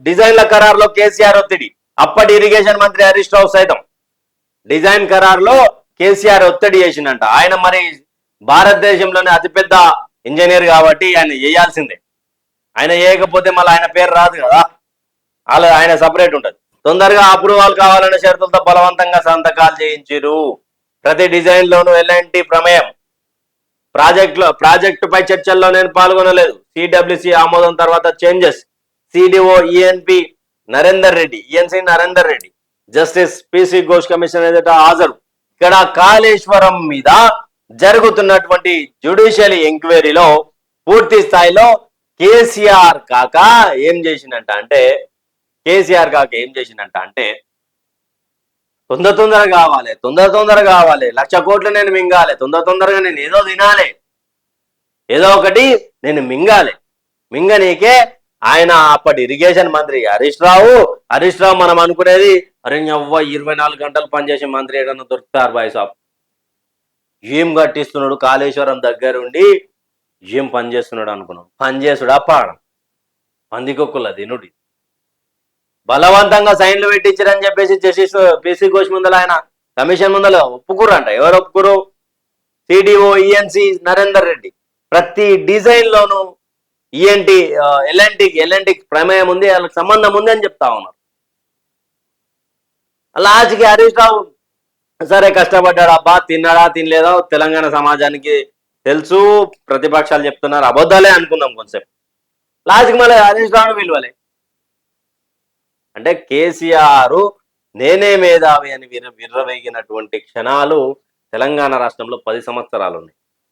డిజైన్ల ఖరారులో కేసీఆర్ ఒత్తిడి. అప్పటి ఇరిగేషన్ మంత్రి హరీష్ రావు సైతం డిజైన్ ఖరారులో కేసీఆర్ ఒత్తిడి చేసిందంట. ఆయన మరి భారతదేశంలోనే అతిపెద్ద ఇంజనీర్ కాబట్టి ఆయన చేయాల్సిందే. ఆయన చేయకపోతే మళ్ళీ ఆయన పేరు రాదు కదా, ఆయన సపరేట్ ఉంటుంది. తొందరగా అప్రూవల్ కావాలనే షరతులతో బలవంతంగా సంతకాలు చేయించారు. ప్రతి డిజైన్ లోను ఎలాంటి ప్రమేయం ప్రాజెక్టుపై చర్చల్లో నేను పాల్గొనలేదు. సిడబ్ల్యూసి ఆమోదం తర్వాత changes. CDO ENP Narender Reddy justice PC Ghosh commission ఎదుట హాజరు. ఇక్కడ కాళేశ్వరం మీద జరుగుతున్నటువంటి జ్యుడిషియల్ ఎంక్వైరీలో పూర్తి స్థాయిలో కేసీఆర్ కాక ఏం చేసిందంట అంటే తొందరగా కావాలి, 1,00,000 కోట్లు నేను మింగాలి, తొందరగా నేను ఏదో తినాలి, ఏదో ఒకటి నేను మింగనీకే ఆయన అప్పటి ఇరిగేషన్ మంత్రి హరీష్ రావు మనం అనుకునేది అరే అవ్వ 24 గంటలు పనిచేసే మంత్రి ఏదన్నా దొరుకుతారు బాయ్ సాబ్. ఏం కట్టిస్తున్నాడు కాళేశ్వరం దగ్గరుండి, ఏం పని చేస్తున్నాడు అనుకున్నాం. పని చేసుడా పాడం పందికొక్కుల దినుడి బలవంతంగా సైన్లు పెట్టించారని చెప్పేసి జస్టిస్ పిసి ఘోష్ ముందల ఆయన కమిషన్ ముందల ఒప్పుకురంట. ఎవరు ఒప్పుకురు? CDO ENC Narender Reddy. ప్రతి డిజైన్ లోను ఎలాంటి ప్రమేయం ఉంది, వాళ్ళకి సంబంధం ఉంది అని చెప్తా ఉన్నారు. లాస్ట్కి హరీష్ రావు సరే కష్టపడ్డాడు అబ్బా, తిన్నాడా తినలేదో తెలంగాణ సమాజానికి తెలుసు, ప్రతిపక్షాలు చెప్తున్నారు అబద్ధాలే అనుకుందాం కొంచెంసేపు. లాస్ట్కి మళ్ళీ హరీష్ రావును విలువలే. అంటే కేసీఆర్ నేనే మేధావి అని విర్రవేగినటువంటి క్షణాలు తెలంగాణ రాష్ట్రంలో 10 సంవత్సరాలు ఉన్నాయి.